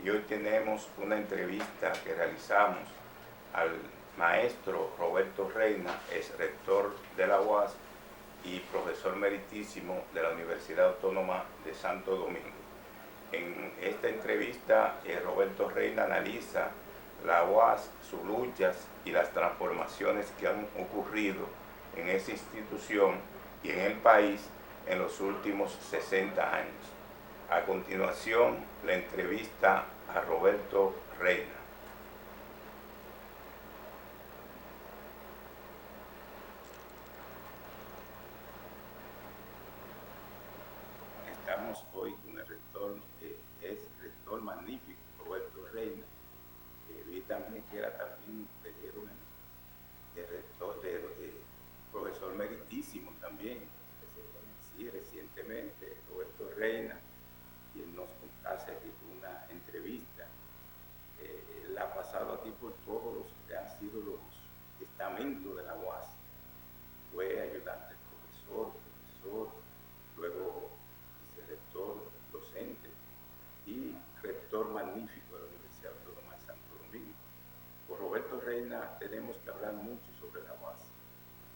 y hoy tenemos una entrevista que realizamos al maestro Roberto Reina, ex rector de la UAS y profesor meritísimo de la Universidad Autónoma de Santo Domingo. En esta entrevista, Roberto Reina analiza la UAS, sus luchas y las transformaciones que han ocurrido en esa institución y en el país en los últimos 60 años. A continuación, la entrevista a Roberto Reina. Estamos hoy con el rector, es rector magnífico, Roberto Reina. Vi también que era también, le dieron de rector, profesor meritísimo también. Sí, recientemente, Roberto Reina, quien nos contase aquí una entrevista. Él ha pasado aquí por todos los que han sido los estamentos de la UAS. Fue ayudante profesor, luego vicerrector, docente y rector magnífico de la Universidad Autónoma de Santo Domingo. Con Roberto Reina tenemos que hablar mucho sobre la UAS.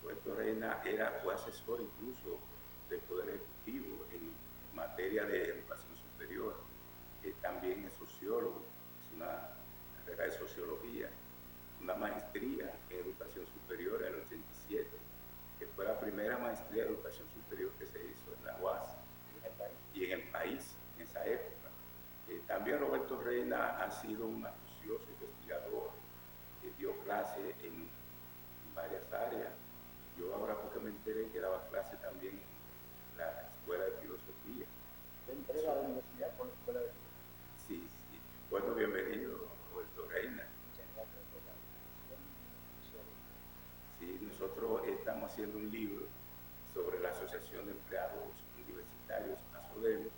Roberto Reina fue asesor incluso del Poder Ejecutivo en materia de educación superior. También es sociólogo, es una carrera de sociología, una maestría en educación superior en el 87, que fue la primera maestría de educación superior que se hizo en la UAS y en el país en esa época. También Roberto Reina ha sido un acucioso investigador que dio clase en varias áreas. Yo ahora porque me enteré que daba clase también en la Escuela de Filosofía. ¿Te entré a la universidad por la Escuela de Filosofía? Sí. Bueno, bienvenido, Roberto Reina. Muchas gracias por la invitación. Sí, nosotros estamos haciendo un libro sobre la Asociación de Empleados Universitarios, ASODEM.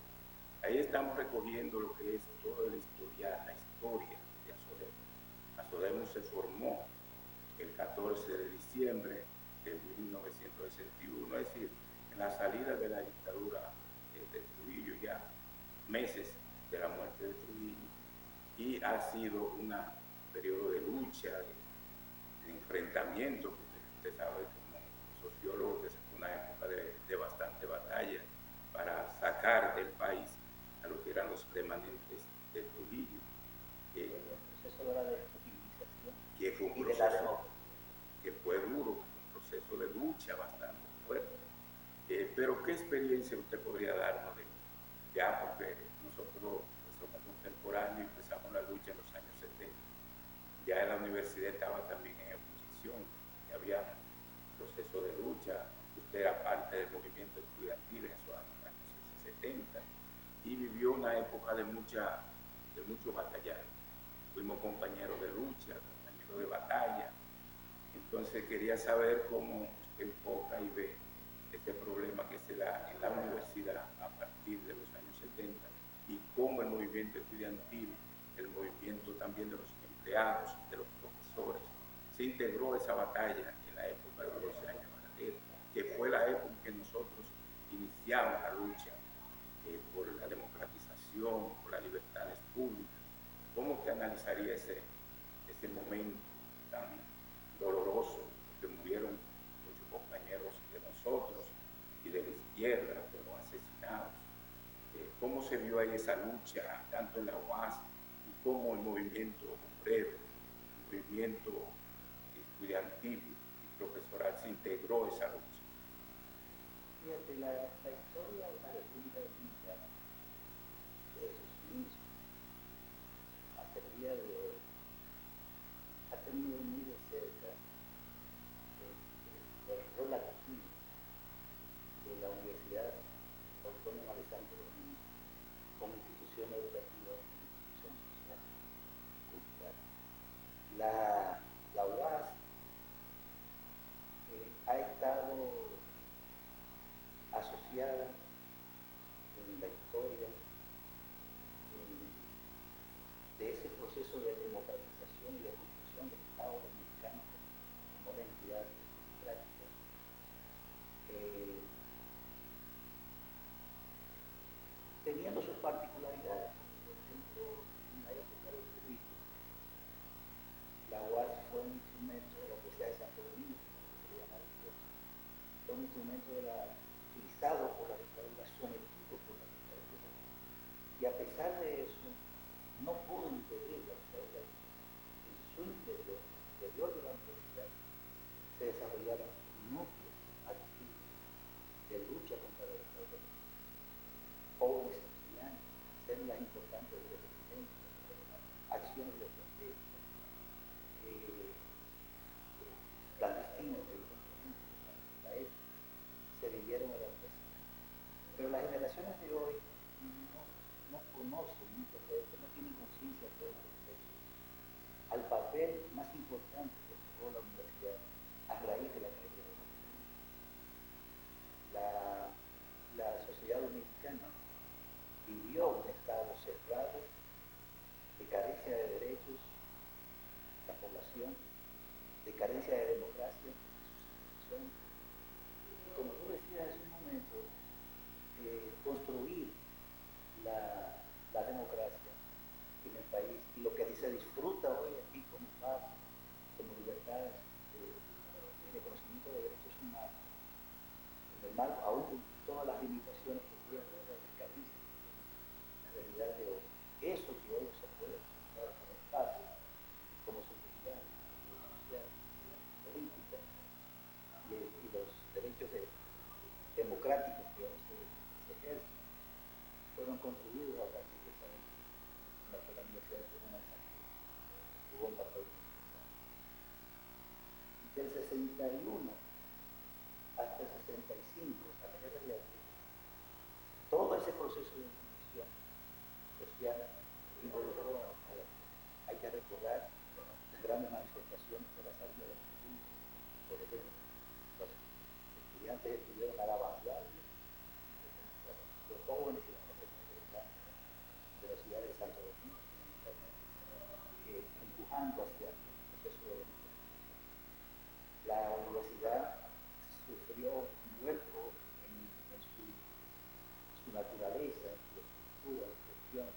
Ahí estamos recogiendo lo que es toda la historia de ASODEM. ASODEM se formó el 14 de diciembre de 1961, es decir, en la salida de la dictadura de Trujillo, ya meses de la muerte de Trujillo, y ha sido un periodo de lucha, de enfrentamiento, porque usted sabe como sociólogo que es una época de bastante batalla para sacar del país a lo que eran los remanentes de Trujillo. El proceso de la desmovilización que fue un proceso que fue duro, un proceso de lucha bastante fuerte. Pero ¿qué experiencia usted podría darnos de ya? Porque nosotros somos contemporáneos y empezamos la lucha en los años 70. Ya en la universidad estaba también en oposición, y había proceso de lucha. Usted era parte del movimiento estudiantil en esos años 70 y vivió una época de mucho batallar. Fuimos compañeros de lucha, compañeros de batalla. Entonces quería saber cómo usted enfoca y ve este problema que se da en la universidad a partir de los años 70 y cómo el movimiento estudiantil, el movimiento también de los empleados, de los profesores, se integró a esa batalla en la época de los 12 años de la que fue la época en que nosotros iniciamos la lucha por la democratización, por las libertades públicas. ¿Cómo usted analizaría ese momento tan doloroso, que murieron muchos compañeros de nosotros y de la izquierda, fueron asesinados? ¿Cómo se vio ahí esa lucha, tanto en la UAS, y cómo el movimiento obrero, el movimiento estudiantil y profesoral se integró a esa lucha? Fíjate, la historia de la República Dominicana, de sus inicios hasta el día de hoy, ha tenido muy de cerca el rol activo de la Universidad Autónoma de Santo Domingo como institución educativa, como institución social, cultural. La UAS ha estado asociada en la historia de ese proceso de democratización y de construcción del Estado dominicano como una entidad democrática, teniendo sus particularidades. Por ejemplo, en la un instrumento utilizado por la dictadura, sometido por la dictadura. Y a pesar de eso, no pudo impedir la dictadura en su interior de la universidad se desarrollaron núcleos activos de lucha contra la dictadura. Jóvenes estudiantes, células importantes de resistencia, acciones de protesta, clandestinos de la época, se vivieron en la universidad. Pero las generaciones de hoy no conocen mucho de esto, no tienen conciencia de todo respecto al papel más importante que jugó la universidad a raíz de la caída de la sociedad dominicana vivió un estado cerrado de carencia de derechos, la población, de carencia de democracia en sus instituciones. Y como tú decías hace un momento, construir la democracia en el país y lo que se disfruta hoy aquí como paz, como libertades, el reconocimiento de derechos humanos, en el marco, aún con todas las limitaciones que tiene, todas las carencias, la realidad de hoy, eso que hoy se puede disfrutar como paz, como seguridad social, política y los derechos democráticos que hoy se ejercen, fueron construidos a partir de esa época en la que la Universidad de Tucumán jugó un papel fundamental. Del 61 hasta el 65, a la guerra de abril, todo ese proceso de división social involucró a la vida. Hay que recordar las grandes manifestaciones de la salida de la República. Por ejemplo, los estudiantes estuvieron a la vanguardia, los jóvenes y las mujeres de la ciudad de Santo Domingo, empujando hacia el proceso de democratización. La universidad sufrió un vuelco en su naturaleza, en su estructura, en su gestión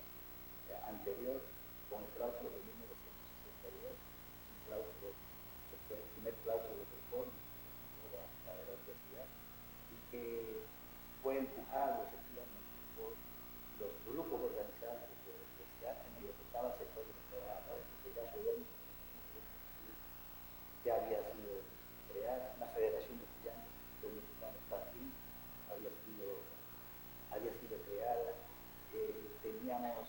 anterior, con el claustro de 1962, un claustro que fue el primer claustro de reforma de la universidad, y que fue empujado efectivamente por los grupos organizados de la universidad, en ellos estaba el sector de los trabajadores, que ya había sido creada, una federación de estudiantes dominicanos también había sido creada, teníamos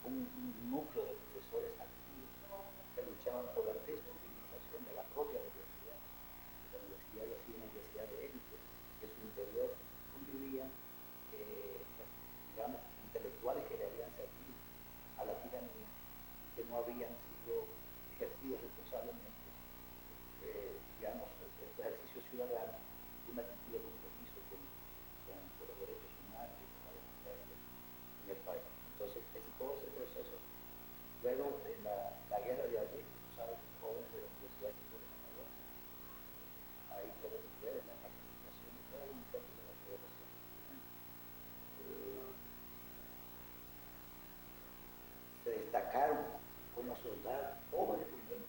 un núcleo de profesores activos que luchaban por la despolitización de la propia universidad. La universidad ya ha sido una universidad de élite, que en su interior convivían, digamos, intelectuales que le habían servido a la tiranía y que no habían sido ejercidos responsablemente, digamos, el ejercicio ciudadano, una actitud de compromiso con los derechos humanos y con la democracia en el país. Entonces, todo ese proceso, luego de la guerra de abril, tú sabes, los jóvenes de la Universidad de Tucumán, ahí podemos ver en la participación de todos los muchachos de la Federación se destacaron como soldados, jóvenes con 20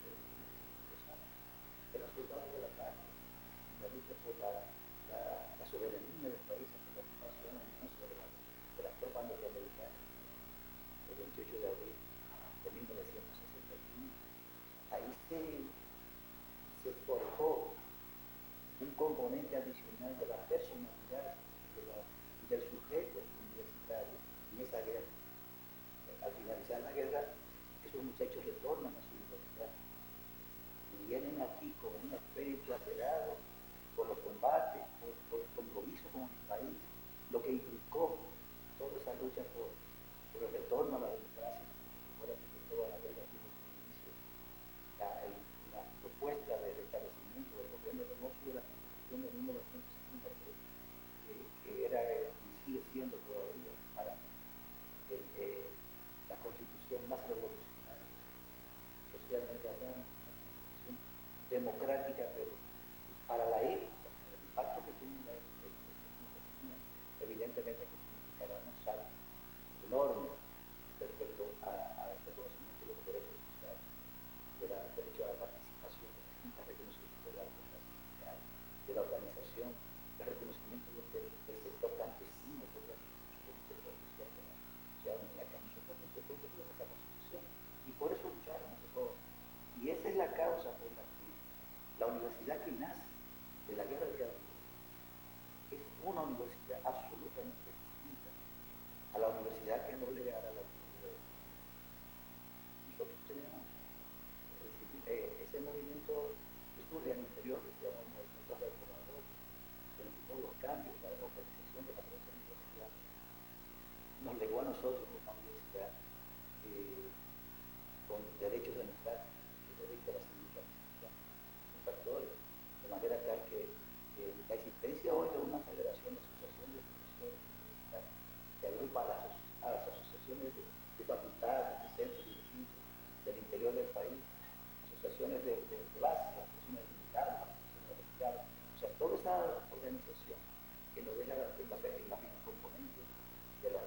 personas, eran soldados de la paz, en la lucha por la soberanía del país ante la ocupación de las tropas norteamericanas el 28 de abril de 1965. Ahí se forjó un componente adicional de la personalidad del sujeto universitario en esa guerra. Al finalizar la guerra, esos muchachos retornan a su universidad y vienen aquí con un espíritu acelerado por los combates, por el compromiso con el país, lo que implicó toda esa lucha por el retorno a la democracia, por toda la guerra tuvo su inicio, la propuesta de restablecimiento del gobierno de Mozo de la Constitución de 1963, que era y sigue siendo todavía para la constitución más revolucionaria, socialmente hablando, una constitución democrática, pero para la época, el impacto que tuvo la época, evidentemente que significará un salto enorme respecto al reconocimiento de los derechos sociales, del derecho a la participación de distintas regiones territoriales. universidad absolutamente distinta a la universidad que no le hará la cultura. Nosotros tenemos ese movimiento que surge al interior, que se llama el movimiento reformador, todos los cambios, la democratización de la propia universidad, nos legó a nosotros una universidad con derechos democráticos, derecho a la sindicalización, sus factores, de manera tal que la existencia hoy de una federación de asociaciones de profesores universitarios que agrupa a las asociaciones de facultades, de centros y recintos del interior del país, asociaciones de clases, asociaciones de militares, asociaciones de refugiados, o sea, toda esa organización que nos deja en la misma componente de la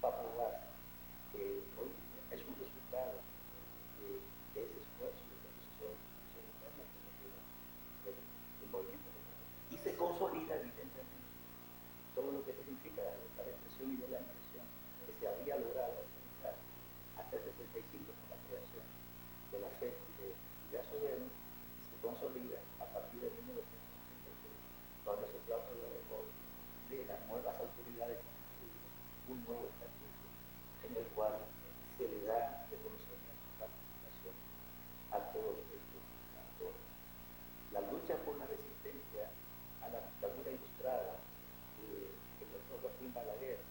popular, que hoy es un resultado de ese esfuerzo de organización del movimiento. Y se consolida, evidentemente, todo lo que significa esta represión y de la impresión que se había logrado organizar hasta el 65 con la creación de la FED y de Unidad Soberana, se consolida a partir de 1966, cuando se trata de las nuevas autoridades constituidas, un nuevo estatuto en el cual se le da reconocimiento y participación a todos estos actores. La lucha por la resistencia a la dictadura ilustrada que el doctor Joaquín Balaguer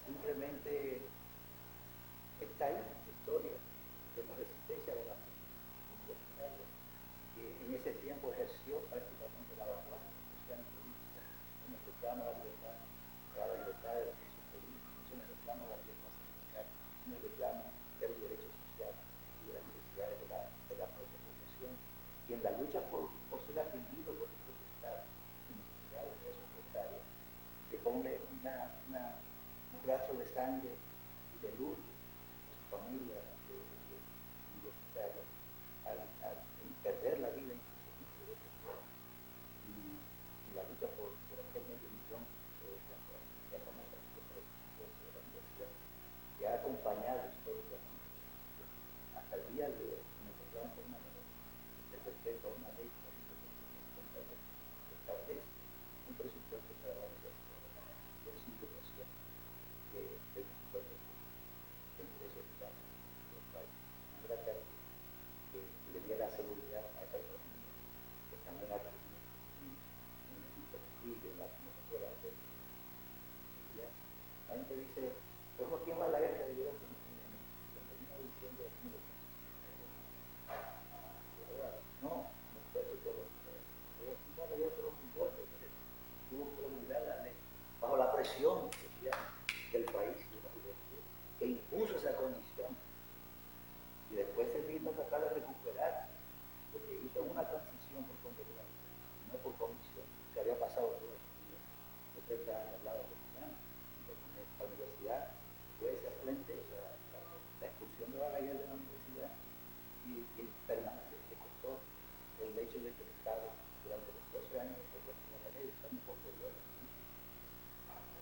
simplemente está ahí la historia de la resistencia de la universitaria, que en ese tiempo ejerció prácticamente la vanguardia social y política en el reclamo a la libertad de los presos políticos, en el reclamo a la libertad sindical, en el reclamo de los derechos sociales y de las necesidades de la propia población, y en la lucha por ser atendido por el propio Estado, sin necesidades de esos precarios, que pone un rastro de sangre y de luz a su familia universitaria al perder la vida incluso de ese pueblo. Y la lucha por aquel medio millón de la famosa de la universidad, que ha acompañado históricamente hasta el día de hoy, en el programa permanente de respeto a una ley que establece un presupuesto para la universidad del 5% del presupuesto de ingresos fiscales del país. De manera tal que le diera seguridad a esa economía que también ha tenido un equilibrio en la atmósfera de la. La gente dice, pues Joaquín Balaguer que debió tener se termina diciendo no, no fue todo. Joaquín Balaguer fue muy fuerte, tuvo que promulgar la ley bajo la presión del país y de la juventud que impuso esa condición. Y después se vino a tratar de recuperar lo que hizo una transición por conveniencia, no por comisión, que había pasado todo el día. Usted está al lado de la universidad, fue ese frente, o sea, la expulsión de Balaguer de la universidad y permanente que costó el hecho de que el Estado durante los 12 años de la ley, años posteriores,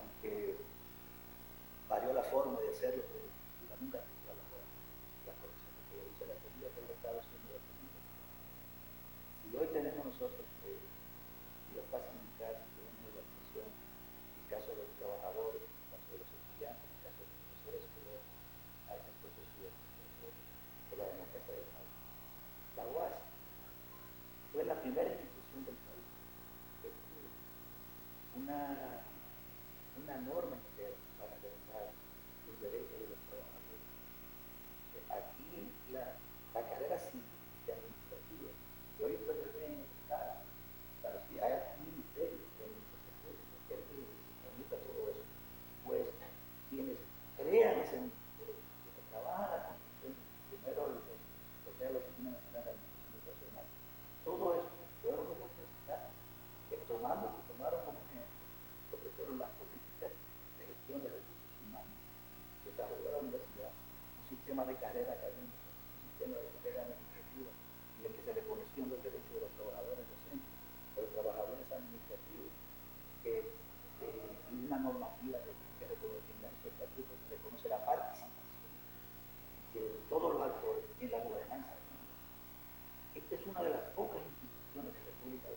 aunque varió la forma de hacerlo, pero nunca cambió la condición que hizo la teoría que el Estado siempre lo tenía. Si hoy tenemos nosotros libertad sindical, tenemos organización, en el caso de los trabajadores, en el caso de los estudiantes, en el caso de los profesores, que a ese proceso de la democracia del país. La UAS fue la primera institución del país que tuvo una norma interna para regular los derechos de los trabajadores. Aquí la carrera civil y administrativa, que hoy puede ver en el Estado, pero si hay un ministerio que administra todo eso, pues quienes crean ese ministerio, quienes trabajan la construcción, primero lo que es la Oficina Nacional de Administración Educacional, todo eso fueron los universitarios que tomaron como ejemplo lo que fueron las políticas de gestión de recursos humanos, desarrolló la universidad un sistema de carrera académica, un sistema de carrera administrativa en el que se reconocían los derechos de los trabajadores docentes, de los trabajadores administrativos, y una normativa que reconoce en ese estatuto, que reconoce la participación de todos los actores en la gobernanza. Esta es una de las pocas instituciones de la República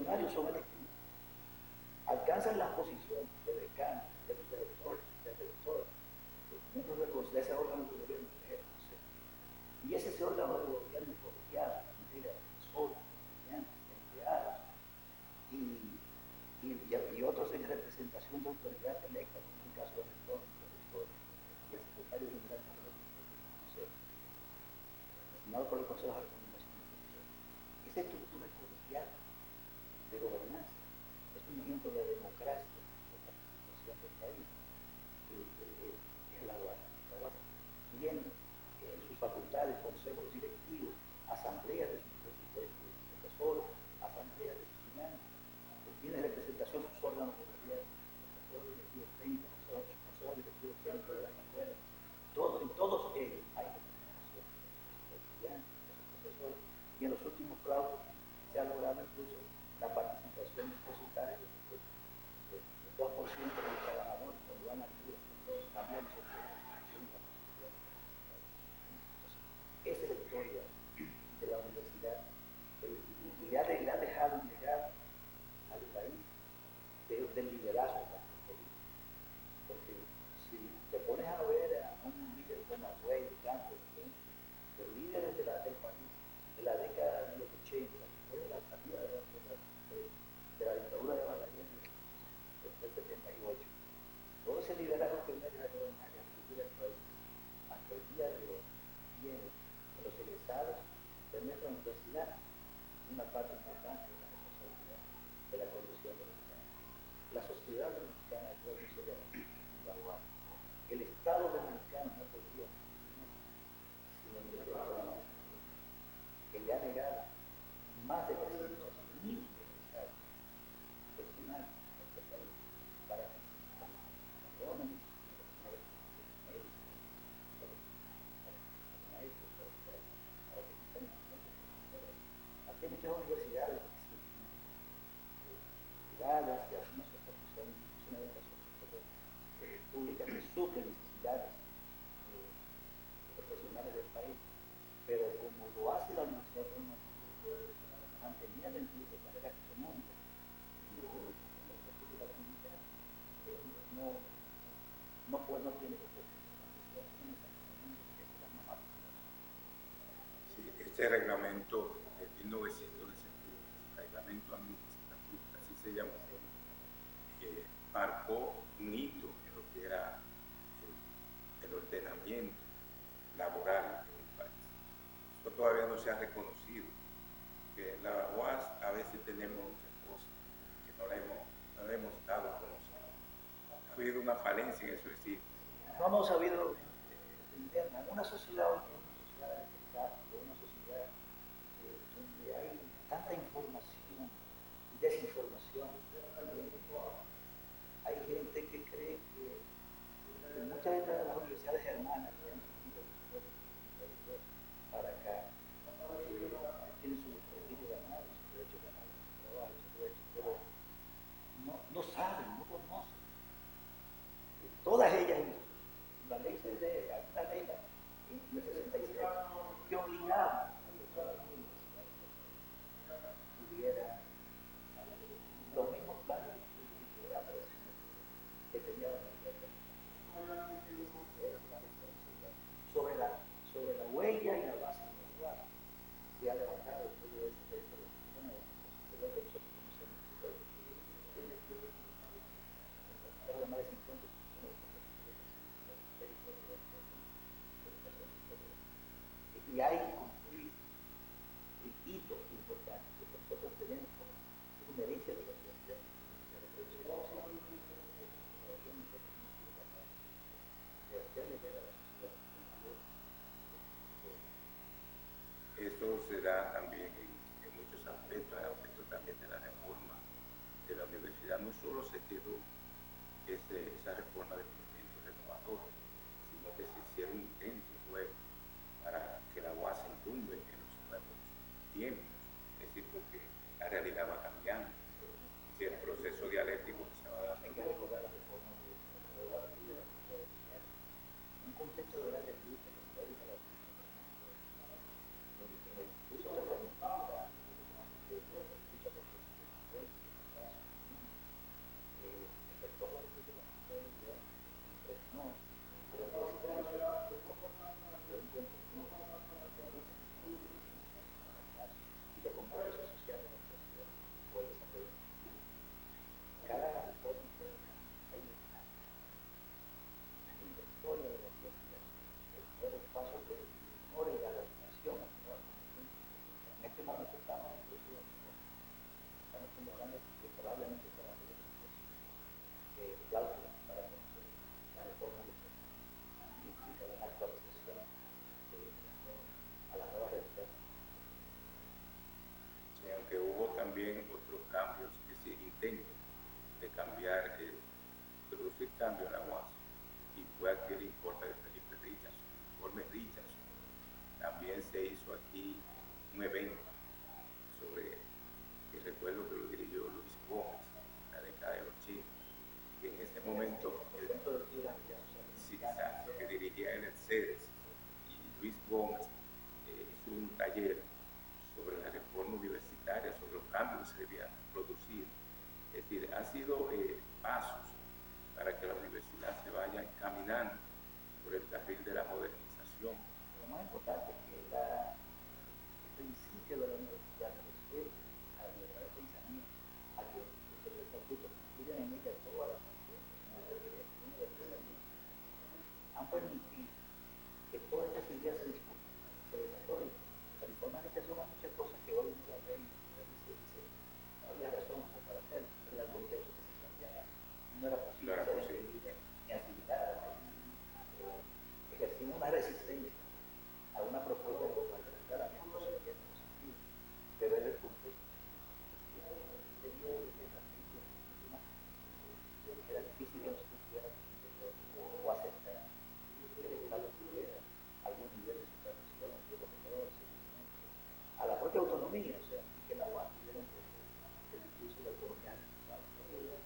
funcionarios son elegidos, alcanzan las posiciones de decano, de directores, de rectores, miembros de ese órgano de gobierno, que es el consejo. Y ese órgano de gobierno colegiado, mira, profesores, estudiantes, empleados y otros en representación de autoridad electa, como en el caso del rector, y el secretario general del consejo, designado por el Consejo de Recomendación del Consejo. Esa estructura colegial de gobernanza es un ejemplo de democracia, de participación del país. Es la UAS. La UAS tiene en sus facultades consejos directivos, asambleas de sus profesores, asambleas de estudiantes, tiene representación de sus órganos de gobierno, consejos directivos técnicos, consejos directivos técnicos de las escuelas. En todos ellos hay representación de estudiantes, de sus profesores, y en los últimos claustros se ha logrado incluso la participación depositaria del 2% de los trabajadores cuando van a ir cambiando su esa es la historia de la universidad y le ha dejado un legado al país del liderazgo político. Porque si te pones a ver a un líder como Abuelo, Campos, los líderes del país de la década de los 80, después de la salida de la dictadura de Balaguer del 78, todo ese liderazgo que viene de la colonia del país hasta el día de hoy tiene en los egresados de nuestra universidad una parte importante de la responsabilidad de la conducción de la sociedad dominicana actualmente se llama invaluable. El Estado dominicano no podría funcionar sin la universidad que le ha negado más de 300.000 egresados profesionales en este país para que aquí hay muchas universidades privadas y algunas otras que son una educación pública que suplen necesidades profesionales del país, pero como lo hace la Universidad Autónoma mantenida dentro de carreras económicas en la República Dominicana, no tiene que ser. Sí, este reglamento de 1961, reglamento administrativo, así se llama, marcó un hito en lo que era el ordenamiento laboral en el país. Esto todavía no se ha reconocido, que en la UAS a veces tenemos muchas cosas que no la hemos dado a conocer. Ha habido una falencia en eso, es decir, no hemos sabido entender. En una sociedad hoy, una sociedad de espectáculo, una sociedad donde hay tanta información y desinformación, hay gente que cree que muchas de las universidades hermanas que han surgido para acá tienen su objetivo ganado, su derecho ganado, su trabajo, su derecho, pero no saben, no conocen. Todas ellas, la ley de la ley en el 67 que obligaba a que todas las universidades tuvieran los mismos planes que tenía la sobre la huella y la base individual se ha levantado todo eso de lo que nosotros conocemos de más de 50 y hay cumplir hitos importantes que nosotros tenemos una herencia de la universidad. esto se da también en muchos aspectos también de la reforma de la universidad. No solo se quedó esa reforma del movimiento renovador, sino que se hicieron intentos luego para que la UAS se incumbe en los nuevos tiempos, es decir, porque la realidad va cambiando. Si el proceso dialéctico que se va dando. Hay que recordar la reforma de la vida, un contexto de grandes luchas en América Latina, en el discurso de la lucha por también otros cambios, es decir, intentos de cambiar, producir cambios en la UAS, y fue aquí el informe de Felipe Richardson, el informe Richardson. También se hizo aquí un evento sobre, que recuerdo que lo dirigió Luis Gómez en la década del 80, y en ese momento, sí, exacto, que dirigía en el CEDES, y Luis Gómez hizo un taller sobre la reforma universitaria, sobre los cambios que se debían producir. Es decir, han sido pasos para que la universidad se vaya encaminando por el carril de la modernización. Lo más importante es que el principio de la universidad respeta a la libertad de pensamiento, a que estos estatutos incluyan en ella todas las funciones, han permitido que todas estas ideas se discutan, se desarrollen. La reforma de son muchas cosas que hoy la ley dice, no había razón para hacer, era el contexto que se cambiaba, no era posible ni actividad, ejercimos una resistencia a una propuesta de claramente positiva, pero es el punto que era difícil que nosotros pudiéramos o aceptar que el Estado tuviera algún nivel de supervisión, de control, a la propia autonomía, o sea, y que la UAS tuviera el discurso de autonomía, la autonomía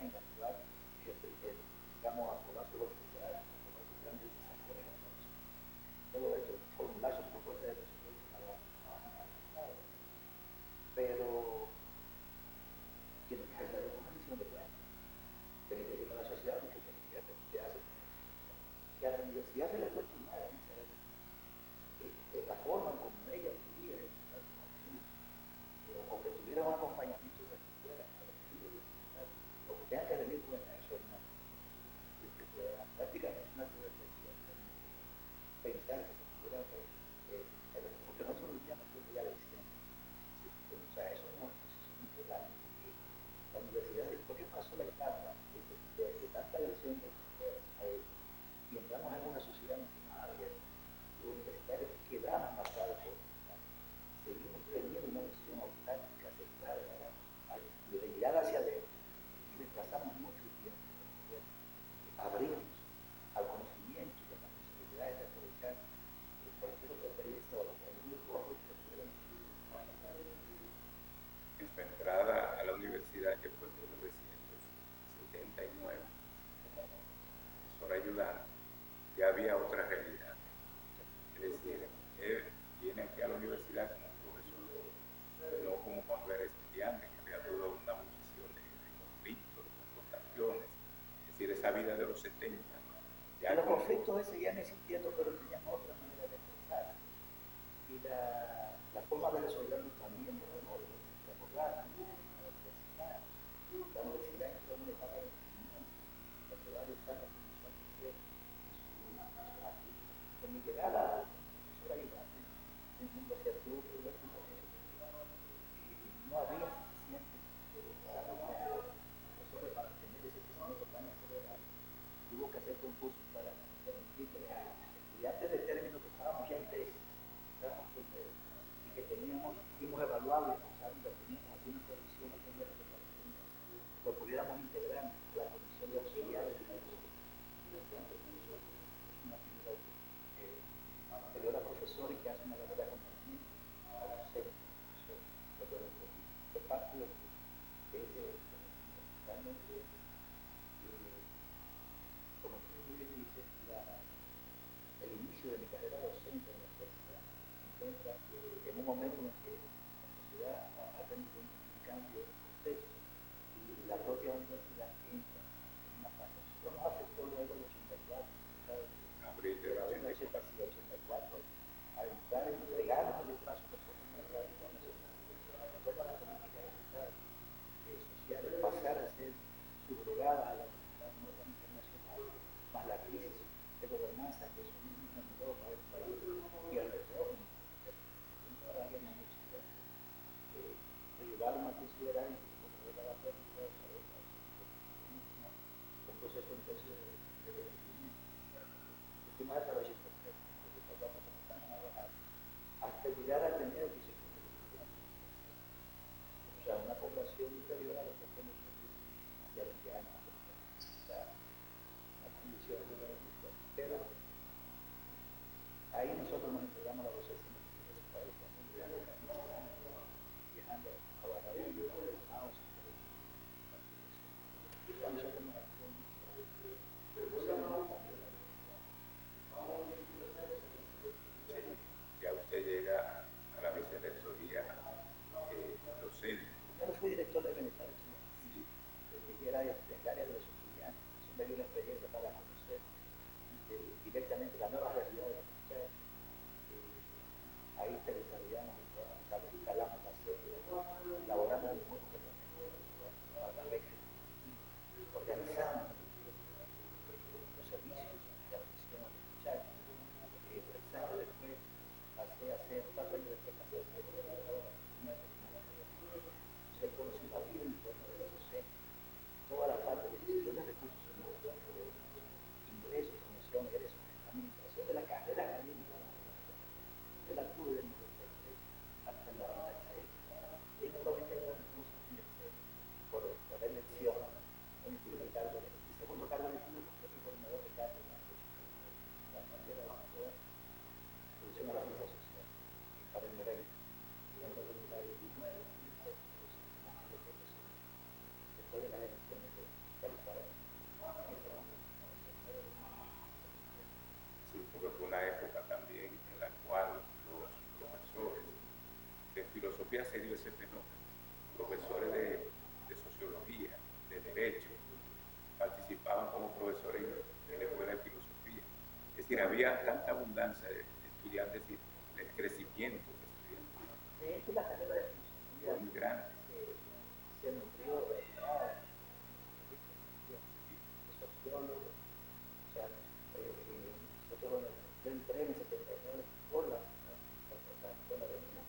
en la cual, digamos, aprobar su voluntad, aprobar su plan de desarrollo, todo esto, formular sus propuestas de presupuesto a la pero que nos hace una visión de plan, que la sociedad que hace, que a la universidad se le puede sumar la forma como ella podía ejecutar su acción, o que tuviera un acompañamiento de la escuela, o que tenga que venir con eso, prácticamente una reflexión, pensar que se pudiera, porque nosotros vivíamos ya la visión. O sea, eso no es muy claro, porque la universidad, después que pasó la etapa de tanta versión y entramos en una sociedad abierta, los universitarios quedamos marcados por seguimos teniendo una visión auténtica, centrada, de mirar hacia adentro, y desplazamos mucho tiempo para abrirnos al conocimiento y a las posibilidades de aprovechar cualquier otra experiencia o algún trabajo que puedan. En su entrada a la universidad, que fue en 1979, como profesor ayudante, ya había otra realidad. Es decir, él viene aquí a la universidad como profesor, no como cuando era estudiante, que había toda una munición de conflictos, de confrontaciones. Es decir, esa vida de los 70. Ya los conflictos seguían existiendo, pero tenían otra manera de expresarse. Y la forma de resolverlos también era otra. Recordar la universidad entró en una etapa de crecimiento, donde varios años comenzó a crecer con mi llegada a profesor ayudante en la universidad tuvo problemas y no había suficiente profesores para tener ese crecimiento tan acelerado. Hubo que hacer concursos para permitir que estudiantes de término que estábamos ya en tesis, y que fuimos evaluados y pensaron que teníamos alguna condición, lo pudiéramos integrar a la comisión de auxiliares de una figura anterior a profesor y que hace una labor de acompañamiento a los centros. Fue parte de ese realmente como tú muy bien dices, el inicio de mi carrera docente en la universidad se encuentra en un momento en que la sociedad ha tenido un cambio de contexto y la propia universidad entra en una fase. Eso nos afectó luego en el 84, ¿sabes? Abril de 84, a entrar en regalos de plazo de forma nacional, todas las políticas sociales, pasar a ser subrogada a la norma internacional, más la crisis de gobernanza que eso mismo generó para el país y el retorno dentro de la universidad, ayudaron a considerar y como era la práctica de filosofía se dio ese fenómeno. Profesores de sociología, de derecho, participaban como profesores en la escuela de filosofía. Es decir, había tanta abundancia de estudiantes y el crecimiento de estudiantes. De hecho, la carrera de filosofía muy grande. Se nutrió de sociólogos. O sea, nosotros, yo entré en el 79 por la escuela de filosofía.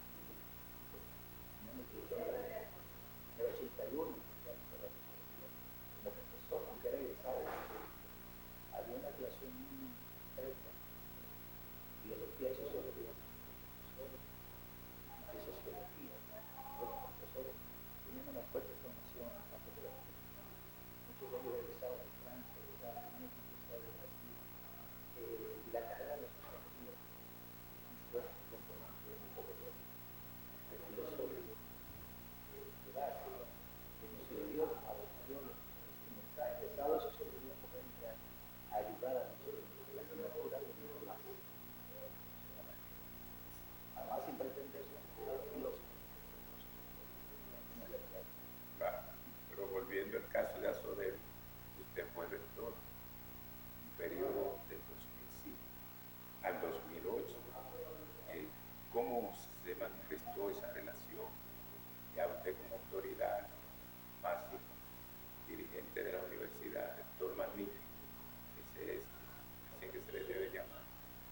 En el 81, como profesor, aunque era egresado, había una relación muy estrecha. Filosofía y sociología. De sociología. Los profesores tenían una fuerte formación en la sociología. Muchos de ellos egresados de Francia, egresados de México, egresados de Brasil. Y la carrera de sociología es un fuerte componente de metodología, de filosófico, de base, que nos sirvió a los sociólogos. Egresados de sociología pueden ayudar a nosotros la asignatura de los más. Además, sin pretender ser filósofo. Pero volviendo al caso de Azoder, usted fue rector, un periodo del 2005 al 2008. ¿Cómo se manifestó esa relación? Ya usted como autoridad máxima, dirigente de la universidad, rector magnífico, ese es así que se le debe llamar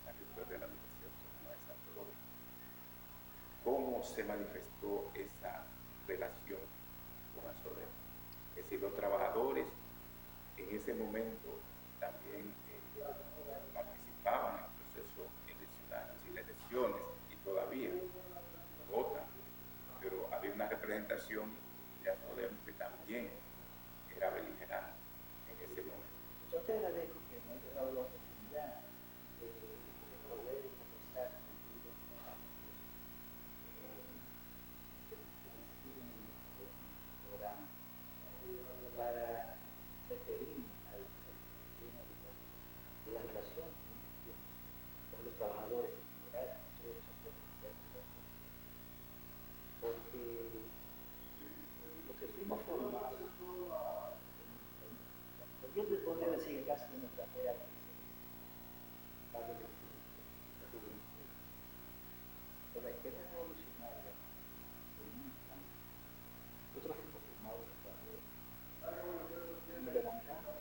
al rector de la Universidad Autónoma de Santo Domingo. ¿Cómo se manifestó esa relación con Azoder? Es decir, los trabajadores en ese momento también participaban en el proceso eleccionario, es decir, elecciones, y todavía votan, pero había una representación de Azoder que también era beligerante en ese momento. Yo te agradezco que me hayas dado la oportunidad de poder conversar contigo programa para referirme al tema de la relación con los trabajadores en general, todos los aspectos, porque lo que fuimos formados, yo te podría decir que casi nuestra real para la juventud, por la izquierda revolucionaria, nosotros fuimos formados en trabajadores. Nos levantamos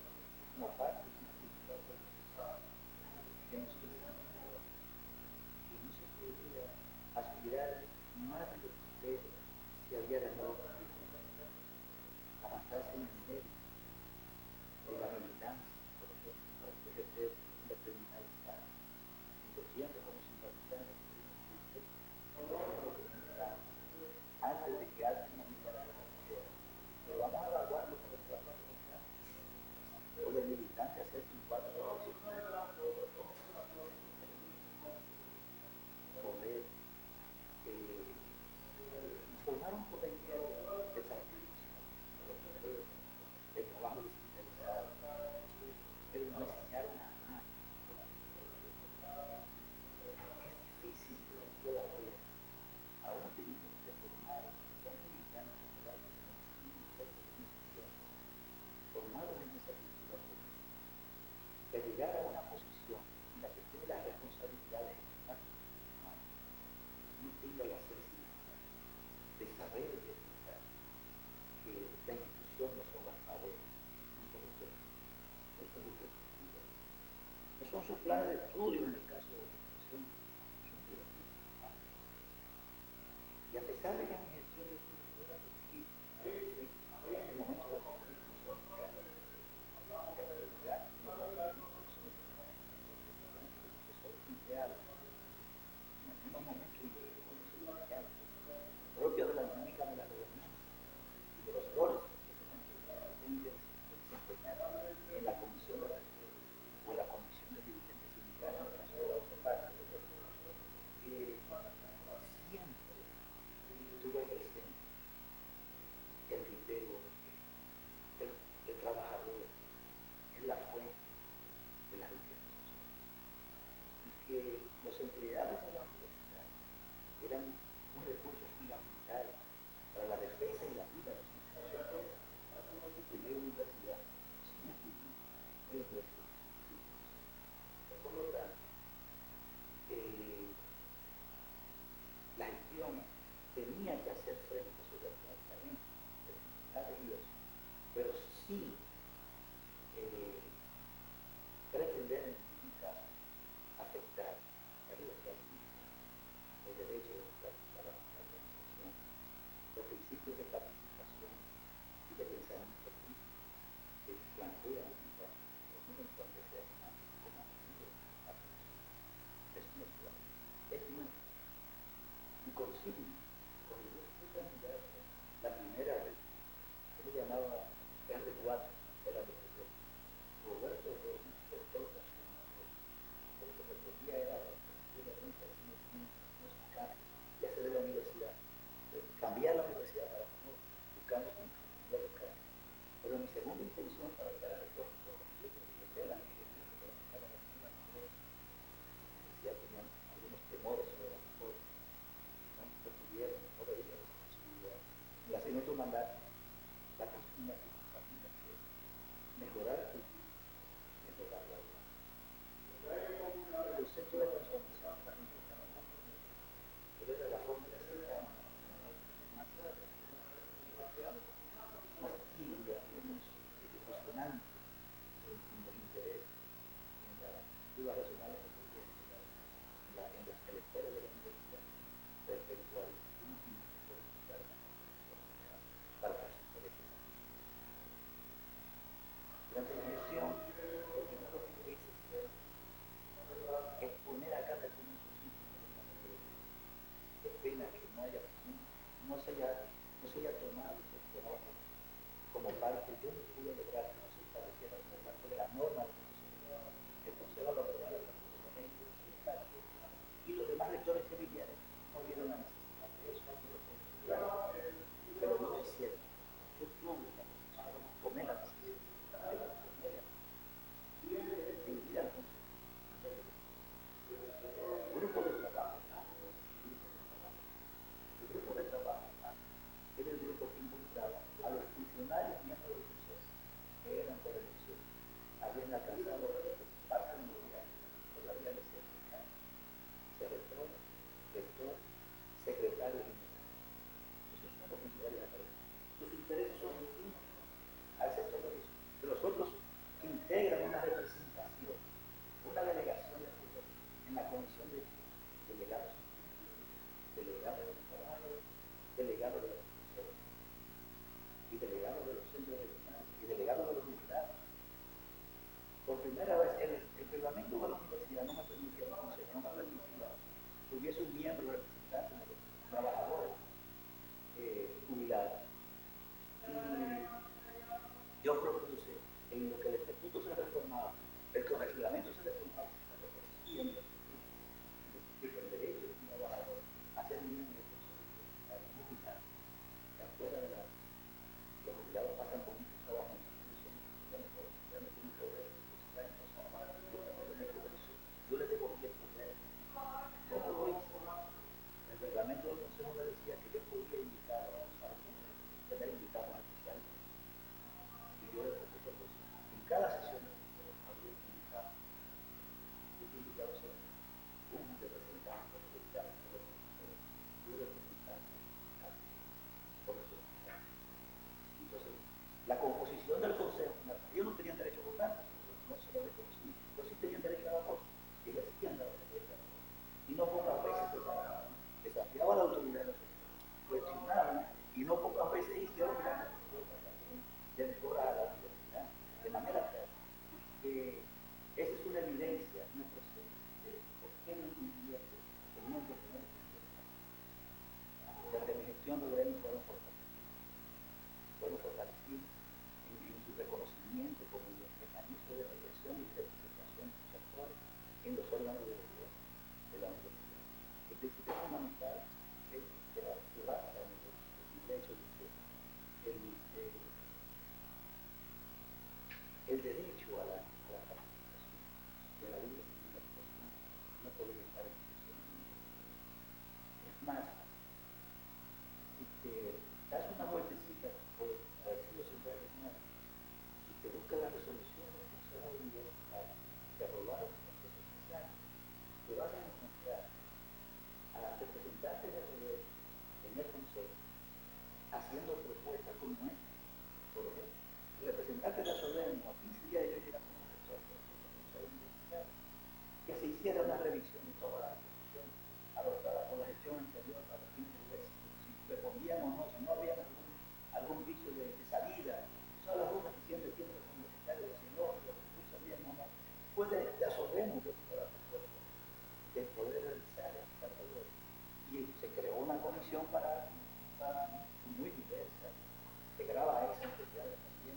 como parte de una cultura que nos enseñó que no se podía aspirar más de lo que usted se había ganado, avanzarse en el medio de la militancia, por ejemplo, para ejercer un determinado estado, incluyendo como simpatizante antes de que alguien nos mirara la mujer. Pero vamos a evaluarlo por el trabajo o de militancia hacer un cuadro profesional, poder formar un poder de sacrificio, de trabajo descentralizado, pero no enseñaron a nadie. Es difícil que uno pueda ver a un dirigente formado, un militante formado en esa cultura pública, que llegar a una posición en la que tiene las responsabilidades humanas, no tenga la sensibilidad de saber detectar que la institución no son las paredes, no son sus planes de estudio en el caso de la educación, son directivos. Y a pesar de que mi gestión de estudio era aquí, en el momento de conflicto social, en unos momentos propios de la dinámica de la gobernanza y de los roles que se desempeñar en la comisión de o en la comisión de dirigentes sindicales en el caso de la otra parte, siempre tuve que tenía que hacer frente a su desplazamiento de ellos, pero sí pretender en ningún caso afectar la libertad civil, el derecho de practicar la organización, los principios de participación y de pensamiento crítico que plantean los momentos donde se hacen como motivo es nuestro, es nuestro. Y consigue, cuando yo fui candidato, la primera vez, yo le llamaba R4, era lo que yo, Roberto Rodríguez, doctor, lo que pretendía era sacar y hacer de la universidad, cambiar la universidad para no buscar un local. Pero mi segunda intención para llegar a rector, yo creo la universidad tenían algunos temores sobre la reforma, no pudieron, no veían la posibilidad. Y así en otro mandato, la cocina tiene que mejorar el mejorar la vida. El centro de transformación también está hablando, pero era la forma de hacer más tibia, menos emocionante en los intereses, en las dudas racionales que se tienen, en las electores de la universidad respecto al último que puede buscar para los intereses. Durante la gestión, lo primero que hice fue exponer a cada uno de sus sitios. Qué pena que no se haya tomado ese trabajo como parte, yo no pude lograr que no se estableciera como parte de la norma que el Consejo lo aprobara y los demás rectores que vinieron no vieron la necesidad de eso, pero no es cierto. Yo tuve la necesidad, tomé la necesidad de proponer inmediatamente grupo de trabajo. El grupo de trabajo para muy diversa, integraba a esas entidades también,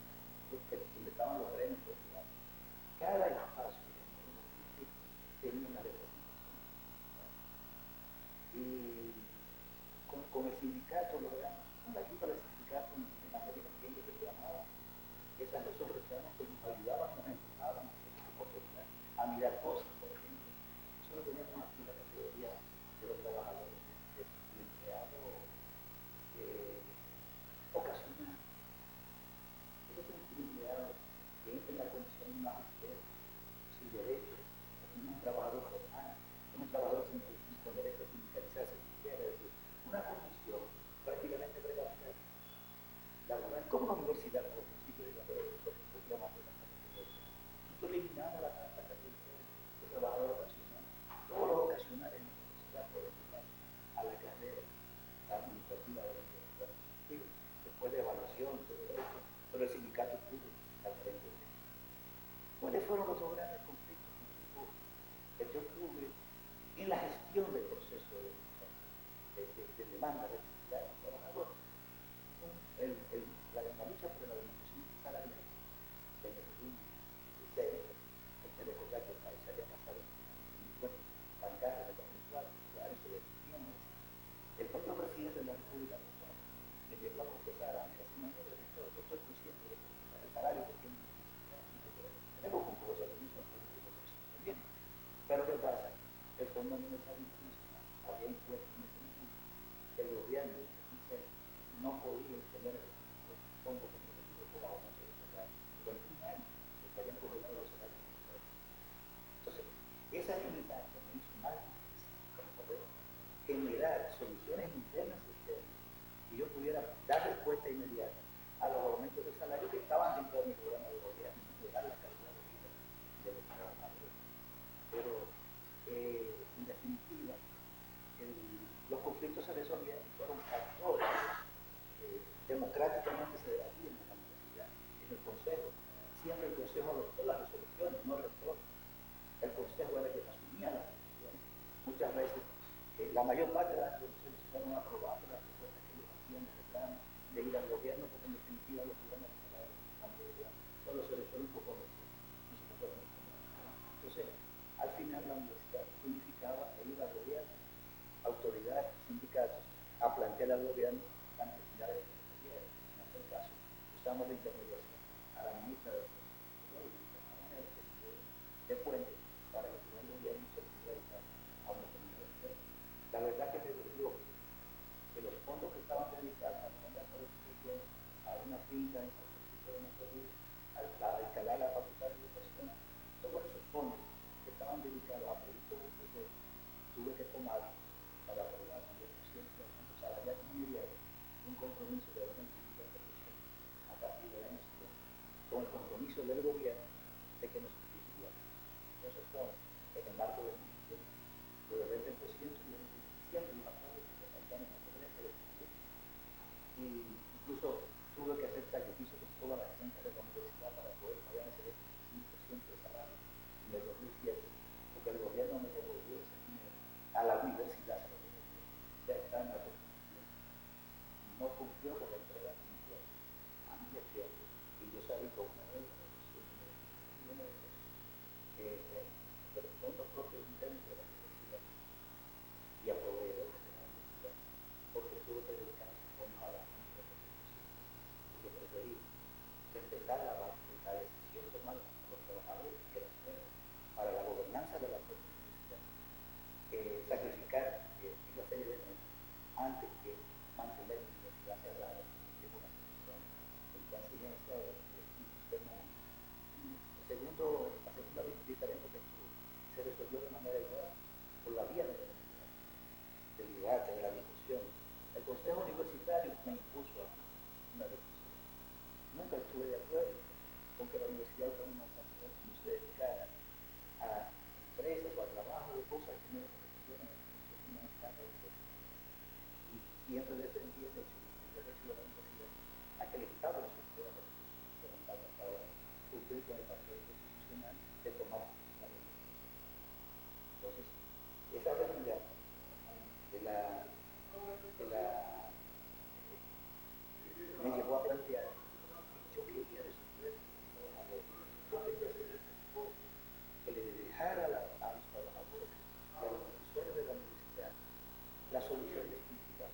donde estaban los gremios sociales. Cada espacio tenía una representación. Y con el sindicato logramos, con la ayuda del sindicato en la medida en que ellos reclamaban esas resoluciones que nos ayudaban, nos empujaban a mirar cosas, por ejemplo. Nosotros teníamos aquí la categoría de los trabajadores, del empleado ocasional. Ese es un empleado que entra en la condición más sin derechos, un trabajador formal, un trabajador con derecho a sindicalizarse, es decir, una condición prácticamente precaria, laboral, como una universidad, por el principio de la nosotros eliminamos la categoría de trabajador ocasional. Todos los ocasionales en la universidad pueden llegar a la carrera administrativa de la universidad, después de evaluación, todo eso, pero el sindicato pudo al frente de eso. ¿Cuáles fueron los dos grandes conflictos que yo tuve en la gestión del proceso de demanda de los trabajadores? La lucha por la demarcación salarial de hay que recordar que el país había pasado bancario de 2004, ya eso lo teníamos. El propio presidente de la República me llegó a confesar a mí, yo estoy consciente de que el salario que tiene tenemos compromiso también. Pero ¿qué pasa? El Fondo Monetario Internacional había impuesto en ese momento que el gobierno no podía tener el fondo comprometido por la ONU durante un año, porque habían congelado los salarios. Entonces, esa limitación me hizo más difícil poder generar soluciones internas y externas y yo pudiera dar respuesta inmediata a los aumentos de salario que estaban dentro de mi programa de gobierno, mejorar la calidad de vida de los trabajadores. Pero, en definitiva, los conflictos se resolvían y fueron factores democráticamente se debatían en la universidad, en el consejo. Siempre el consejo adoptó las resoluciones, no el rector. El consejo era el que asumía las resoluciones. Muchas veces, la mayor parte de las resoluciones fueron aprobadas las propuestas que ellos hacían de reclamo, de ir al gobierno, porque en definitiva los problemas de la gobierno solo se resuelven por corrección. Entonces, al final la universidad unificaba e iba al gobierno, autoridades, sindicatos, a plantear al gobierno las necesidades de en aquel caso, usamos la intermediación a la ministra de Puente para que el gobierno se pudiera a una universidad. La verdad que me dolió que los fondos que estaban dedicados a la construcción, a una finca en San Francisco de Macorís, a instalar la facultad de educación, todos esos fondos que estaban dedicados a proyectos de sector, tuve que tomar para aprobar un 10% de aumento salarial inmediato, un compromiso de aumento del 50% a partir del año siguiente, con el compromiso del gobierno de que nos sustituya esos fondos en el marco del ministerio, pero el 20% y el 27% de los acuerdos que se faltaron en el y incluso tuve que hacer sacrificios con toda la gente de la universidad para poder pagar ese 25% de salario en el 2007, porque el gobierno me devolvió ese dinero a la universidad, ya está en la constitución. No cumplió con la entrega de dinero a mi gestión y yo salí con una deuda de $100 millones de los fondos propios internos de la universidad y a proveedores de la universidad, porque tuve que dedicar fondos a la universidad, porque preferí respetar la decisión tomada por los trabajadores que era para la gobernanza de la propia universidad, sacrificar una serie de medios antes que mantener la universidad cerrada en una situación de enseñanza del sistema. La segunda diferencia que se resolvió de manera igual por la vía del debate, de la discusión. El Consejo Universitario me impuso una decisión. Nunca estuve de acuerdo con que la Universidad Autónoma de San Francisco se dedicara a empresas o a trabajo de cosas que no representan el Estado de la y siempre defendí el derecho de la universidad a que el Estado de supiera los recursos que eran para cumplir con el papel constitucional de tomar una decisión. Entonces, esa realidad de la plantear que yo quería resolver yo quería ser el tipo que le dejara a los trabajadores y a los profesores de la universidad la solución definitiva.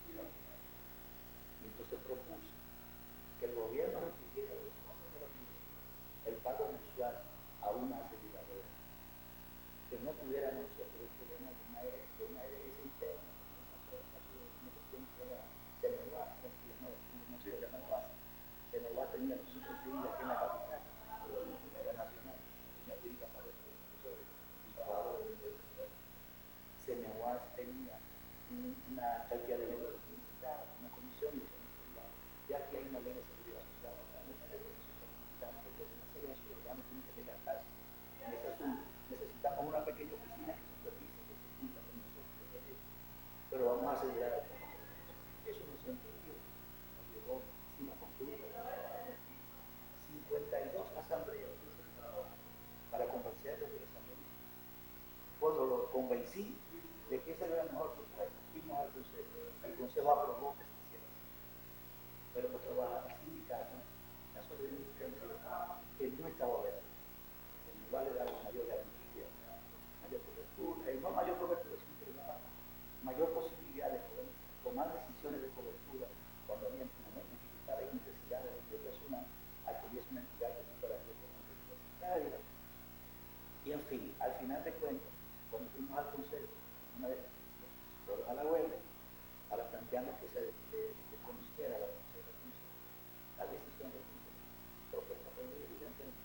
Y entonces propuse que el gobierno requiriera el pago mensual a una aseguradora, que no tuviera nosotros el problema de una herencia interna, como pasó en el caso de una cuestión que era Ceneguá, Ceneguá tenía nosotros clínicas aquí en la capital, pero era nacional, una clínica para los profesores y trabajadores de la universidad. Ceneguá tenía una cantidad de dinero de publicidad, una comisión de publicidad, ya que hay una ley de seguridad social, una ley de seguridad social, que una serie de ciudadanos tienen que levantarse en ese asunto. Necesitamos una pequeña oficina que supervise que se cumpla con nosotros, pero vamos a asegurar a todos. Eso no se entendió. Nos llegó sin la consulta. 52 asambleas para convencerlos de esa medida. Cuando lo convencí de que esa era la mejor propuesta, fuimos al Consejo. El Consejo aprobó que se hiciera así. Pero los trabajadores sindicatos, la soberanía que no estaba bien, que nos va a dar mayor garantía, mayor cobertura, y no mayor cobertura, sino que mayor posibilidad de poder tomar decisiones de cobertura cuando había dificultades y necesidades de personal, acudiese una entidad que no fuera universitaria. Y en fin, al final de cuentas, cuando fuimos al Consejo, una vez nos fueron a la huelga, ahora planteando que se conociera la decisión del Consejo, propuesta por evidentemente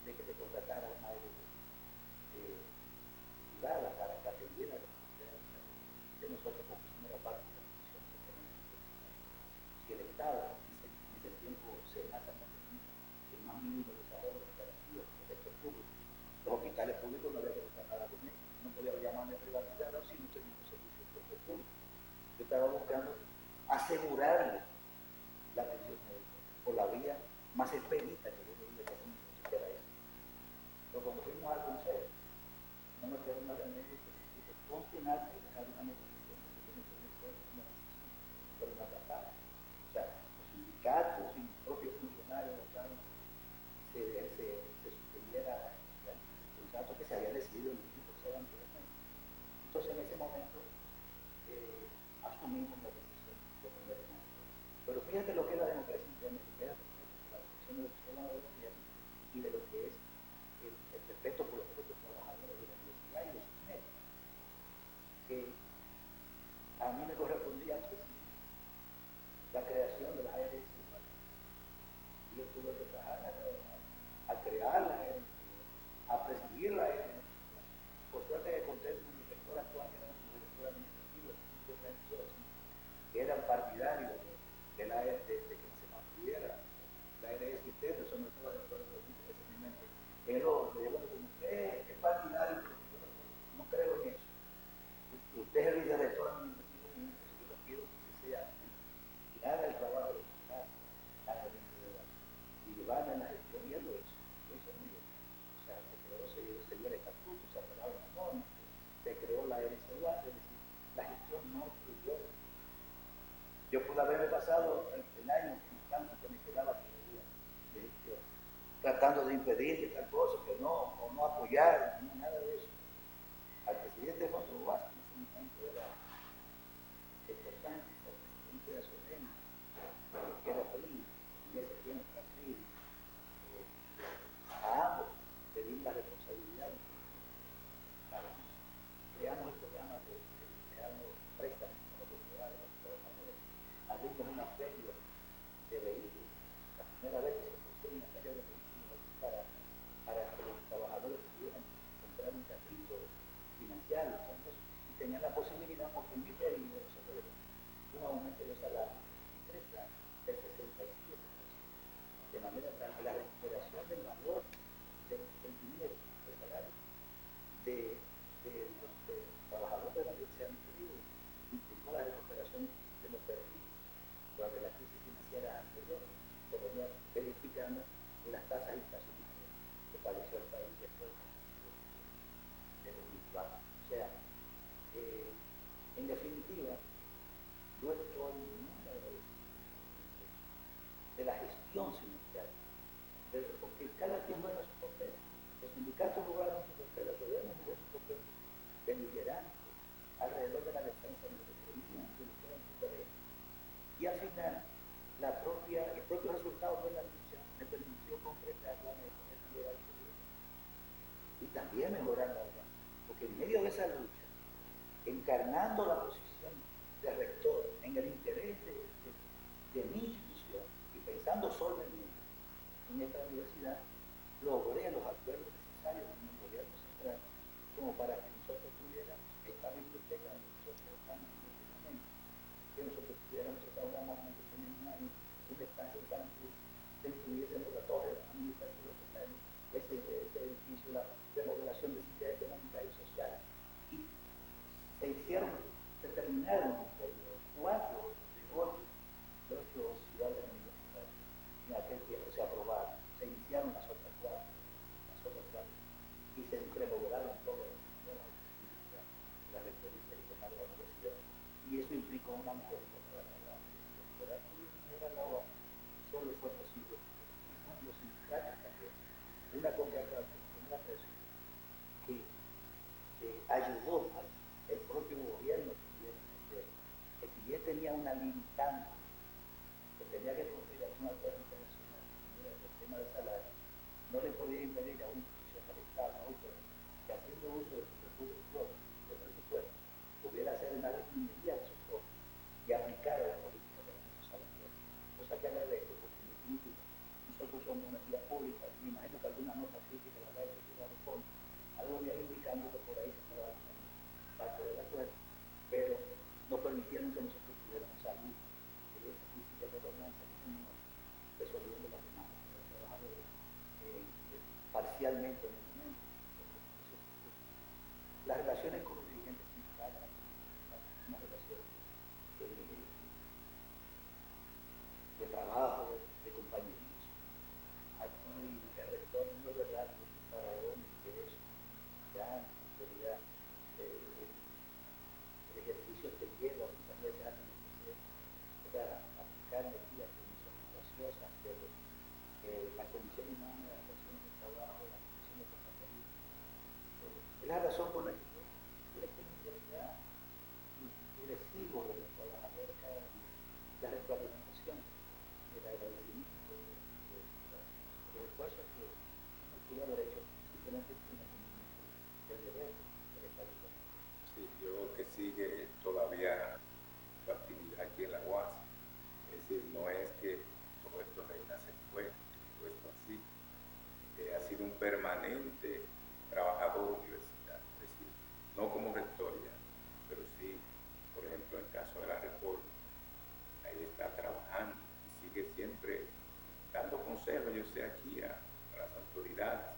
de que se contratara una privada para que atendiera la necesidad de nosotros como primera parte de la función que tenemos. Si el Estado en ese tiempo se basa en el más mínimo desarrollo de garantías del sector público, los hospitales públicos no había que buscar nada con ellos, no podía llamarme privatizador si no teníamos servicios del sector público. Yo estaba buscando asegurarle la atención médica por la vía más expedita que yo veía que era eso. Pero cuando fuimos al Consejo, no me quedó más remedio que constenar y dejar una negociación que tiene que ser una decisión, pero una tratada. O sea, los sindicatos y los propios funcionarios votaron se suspendiera el dato que se había decidido en el Consejo anteriormente. Entonces, en ese momento, asumimos la decisión de poner en marcha. Pero fíjate lo que es la democracia interna, lo que es la decisión de los ciudadanos del gobierno y de lo que es el respeto por los propios trabajadores de la universidad y de sus medios. Que a mí me correspondía presidir la creación de las ARS. Yo tuve que trabajar a crearla, a presidir la ARS. Por suerte que conté con el director actual, que era el director administrativo, que eran partidarios de la ARS, de que se construyera la ARS interna, sobre todo de todos los mente. Pero le digo, como usted es partidario, no creo en eso. Usted es el director administrativo, yo le pido que sea que haga el trabajo de y llevarla en la gestión, y él lo hizo. Lo hizo muy bien. O sea, se dio el estatuto, se aprobaron las normas, se creó la RCUA, es decir, la gestión no fluyó. Yo pude haberme pasado el año que me quedaba todavía de gestión, tratando de impedir que tal cosa, que no, o no apoyar, no, nada de eso. Al presidente Juan Vázquez, en ese momento era importante, el presidente de Azorena, que era feliz, en ese tiempo era feliz. A ambos le dimos la responsabilidad. Creamos el programa de empleados préstamos a los ciudadanos, a los trabajadores. Abrimos una feria de vehículos, la primera vez que se puso una feria de vehículos para que los trabajadores pudieran comprar un carrito, financiarlo, y tenían la posibilidad, porque en mi periodo nosotros un aumento de salario de 3 años de 67%, de manera tal que la recuperación del valor del dinero, del salario, de los trabajadores de la universidad inferior, implicó la recuperación de los perdidos durante la crisis financiera anterior, se venía verificando las tasas inflacionarias que padeció el país después de 2004. O sea, en definitiva, yo estoy muy agradecido de la gestión podía mejorar la UAS, porque en medio de esa lucha, encarnando la posición de rector en el interés de mi institución y pensando solamente en esta universidad, logré los acuerdos necesarios con el gobierno central como para que nosotros tuviéramos esta biblioteca donde nosotros estamos en este momento, que nosotros tuviéramos esta obra magna que tenemos ahí, una estancia en San Cruz, se incluyese la torre administrativa que está en ese edificio, la remodelación de ciencia económica y social. Y se terminaron los 4 de 8 ciudades universitarias en aquel tiempo, se aprobaron, se iniciaron las otras 4, y se remodelaron todas la rectoría regional de la universidad, y eso implicó una mejoría para la universidad. Solo fue posible los sindicatos también, una contratación, una presión que ayudó al propio gobierno que si bien tenía una limitante que tenía que cumplir un acuerdo internacional en el tema del salario, no le podía impedir a una institución del Estado que haciendo uso de su recurso de presupuesto pudiera hacer una ingeniería de sus costos y aplicar a la política de la salarial, cosa que agradezco porque en definitiva nosotros somos una entidad pública y me imagino que alguna nota crítica la habrá hecho que la responde, algo ya indicando que por ahí se estaba parte del acuerdo, pero no permitieron que nosotros pudiéramos salir de esa crisis de gobernanza que tenemos resolviendo las demandas de los trabajadores parcialmente en el momento. Las relaciones con los dirigentes sindicales, una relación de trabajo, de compañerismo. Aquí el rector no es verdad que es para hombres, que es gran autoridad, el ejercicio que lleva muchas veces a aplicar medidas que no son graciosas, pero la condición humana, las relaciones de trabajo, las condiciones de compañerismo, es la razón por la que yo tengo realidad y recibo de los trabajadores cada día la retroalimentación, el agradecimiento de los esfuerzos que no pudo haber hecho simplemente por una condición del deber del Estado. Sí, yo creo que sigue todavía su actividad aquí en la UAS. Es decir, no es que Roberto Reina se fue, puesto así. Ha sido un permanente trabajador universitario, es decir, no como rector ya, pero sí, por ejemplo, en el caso de la reforma, ahí está trabajando y sigue siempre dando consejos, yo sé, aquí a las autoridades.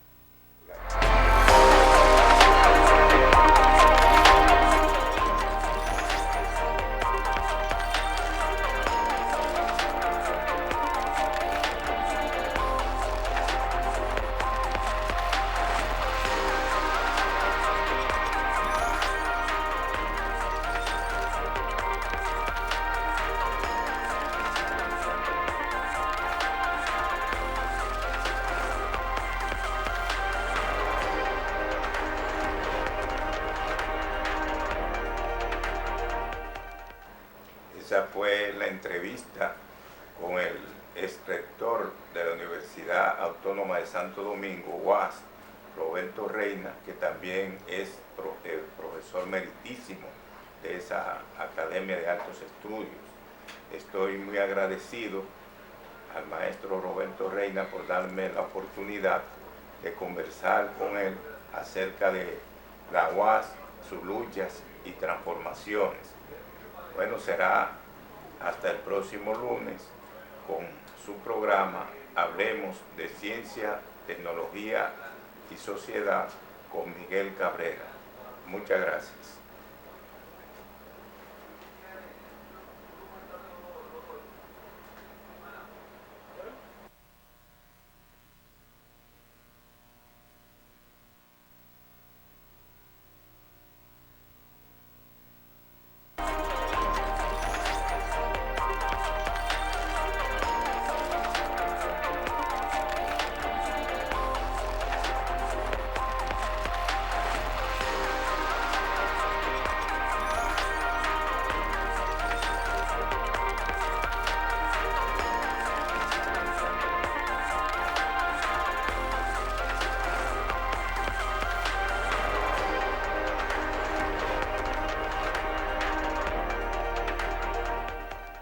Esa fue la entrevista con el ex rector de la Universidad Autónoma de Santo Domingo, UAS, Roberto Reina, que también es profesor meritísimo de esa Academia de Altos Estudios. Estoy muy agradecido al maestro Roberto Reina por darme la oportunidad de conversar con él acerca de la UAS, sus luchas y transformaciones. Bueno, será hasta el próximo lunes con su programa Hablemos de Ciencia, Tecnología y Sociedad con Miguel Cabrera. Muchas gracias.